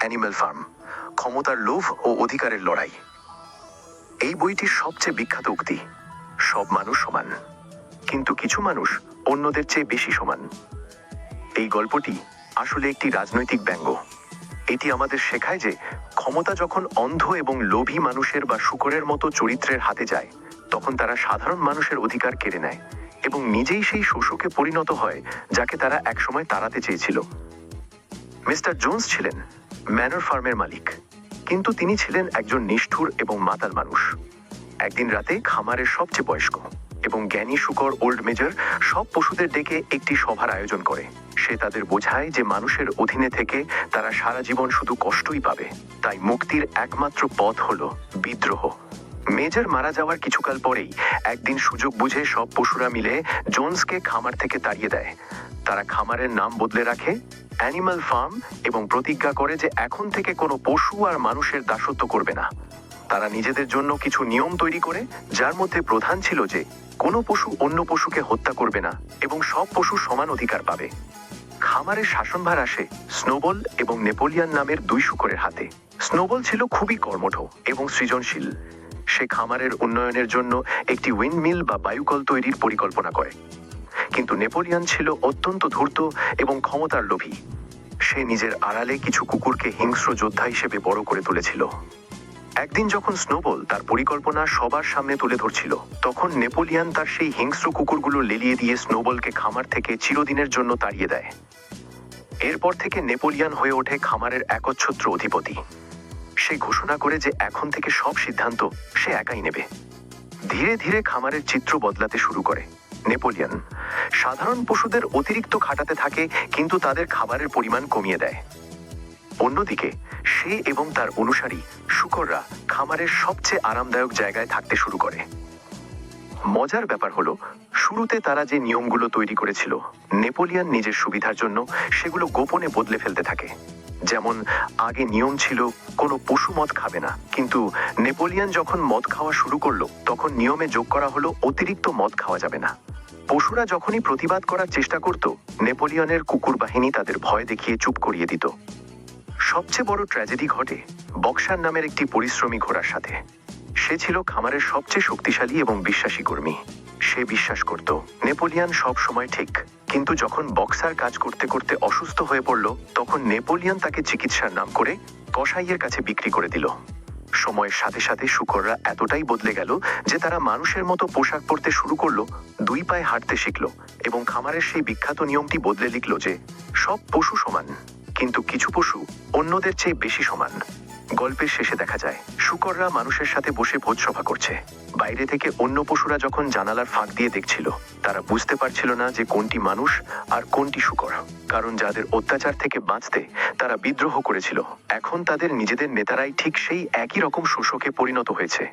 Animal farm, ক্ষমতার লোভ ও অধিকারের লড়াই। এই বইটির সবচেয়ে বিখ্যাত উক্তি, সব মানুষ সমান, কিন্তু কিছু মানুষ অন্যদের চেয়ে বেশি সমান। এই গল্পটি আসলে একটি রাজনৈতিক ব্যঙ্গ। এটি আমাদের শেখায় যে ক্ষমতা যখন অন্ধ এবং লোভী মানুষের বা শূকরের মতো চরিত্রের হাতে যায়, তখন তারা সাধারণ মানুষের অধিকার কেড়ে নেয় এবং নিজেই সেই শোষকে পরিণত হয় যাকে তারা একসময় তাড়াতে চেয়েছিল। মিস্টার জোন্স ছিলেন ম্যানর ফার্মের মালিক, কিন্তু তিনি ছিলেন একজন নিষ্ঠুর এবং মাতাল মানুষ। একদিন রাতে খামারের সবচেয়ে বয়স্ক এবং জ্ঞানী শূকর ওল্ড মেজর সব পশুদের ডেকে একটি সভার আয়োজন করে। সে তাদের বোঝায় যে মানুষের অধীনে থেকে তারা সারা জীবন শুধু কষ্টই পাবে, তাই মুক্তির একমাত্র পথ হলো বিদ্রোহ। মেজর মারা যাওয়ার কিছুকাল পরেই একদিন সুযোগ বুঝে সব পশুরা মিলে জোন্সকে খামার থেকে তাড়িয়ে দেয়। তারা খামারের নাম বদলে রাখে অ্যানিম্যাল ফার্ম এবং প্রতিজ্ঞা করে যে এখন থেকে কোনো পশু আর মানুষের দাসত্ব করবে না। তারা নিজেদের জন্য কিছু নিয়ম তৈরি করে, যার মধ্যে প্রধান ছিল যে কোনো পশু অন্য পশুকে হত্যা করবে না এবং সব পশু সমান অধিকার পাবে। খামারের শাসনভার আসে স্নোবল এবং নেপোলিয়ান নামের দুই শূকরের হাতে। স্নোবল ছিল খুবই কর্মঠ এবং সৃজনশীল। সে খামারের উন্নয়নের জন্য একটি উইন্ডমিল বা বায়ুকল তৈরির পরিকল্পনা করে, কিন্তু নেপোলিয়ান ছিল অত্যন্ত ধূর্ত এবং ক্ষমতার লোভী। সে নিজের আড়ালে কিছু কুকুরকে হিংস্র যোদ্ধা হিসেবে বড় করে তুলেছিল। একদিন যখন স্নোবল তার পরিকল্পনা সবার সামনে তুলে ধরছিল, তখন নেপোলিয়ান তার সেই হিংস্র কুকুরগুলো লেলিয়ে দিয়ে স্নোবলকে খামার থেকে চিরদিনের জন্য তাড়িয়ে দেয়। এরপর থেকে নেপোলিয়ান হয়ে ওঠে খামারের একচ্ছত্র অধিপতি। সে ঘোষণা করে যে এখন থেকে সব সিদ্ধান্ত সে একাই নেবে। ধীরে ধীরে খামারের চিত্র বদলাতে শুরু করে। নেপোলিয়ান সাধারণ পশুদের অতিরিক্ত খাটাতে থাকে, কিন্তু তাদের খাবারের পরিমাণ কমিয়ে দেয়। অন্যদিকে সে এবং তার অনুসারী শূকররা খামারের সবচেয়ে আরামদায়ক জায়গায় থাকতে শুরু করে। মজার ব্যাপার হলো, শুরুতে তারা যে নিয়মগুলো তৈরি করেছিল নেপোলিয়ান নিজের সুবিধার জন্য, সেগুলো গোপনে বদলে ফেলতে থাকে। যেমন আগে নিয়ম ছিল কোনো পশু মদ খাবে না, কিন্তু নেপোলিয়ান যখন মদ খাওয়া শুরু করলো, তখন নিয়মে যোগ করা হলো অতিরিক্ত মদ খাওয়া যাবে না। পশুরা যখনই প্রতিবাদ করার চেষ্টা করত, নেপোলিয়নের কুকুর বাহিনী তাদের ভয় দেখিয়ে চুপ করিয়ে দিত। সবচেয়ে বড় ট্র্যাজেডি ঘটে বক্সার নামের একটি পরিশ্রমী ঘোড়ার সাথে। সে ছিল খামারের সবচেয়ে শক্তিশালী এবং বিশ্বাসী কর্মী। সে বিশ্বাস করত নেপোলিয়ান সব সময় ঠিক, কিন্তু যখন বক্সার কাজ করতে করতে অসুস্থ হয়ে পড়ল, তখন নেপোলিয়ান তাকে চিকিৎসার নাম করে কসাইয়ের কাছে বিক্রি করে দিল। সময়ের সাথে সাথে শূকররা এতটাই বদলে গেল যে তারা মানুষের মতো পোশাক পরতে শুরু করলো, দুই পায়ে হাঁটতে শিখলো এবং খামারের সেই বিখ্যাত নিয়মটি বদলে লিখল যে সব পশু সমান, কিন্তু কিছু পশু অন্যদের চেয়ে বেশি সমান। গল্পের শেষে দেখা যায় শূকররা মানুষের সাথে বসে ভোজসভা করছে। বাইরে থেকে অন্য পশুরা যখন জানালার ফাঁক দিয়ে দেখছিল, তারা বুঝতে পারছিল না যে কোনটি মানুষ আর কোনটি শূকর, কারণ যাদের অত্যাচার থেকে বাঁচতে তারা বিদ্রোহ করেছিল, এখন তাদের নিজেদের নেতারাই ঠিক সেই একই রকম শোষকে পরিণত হয়েছে।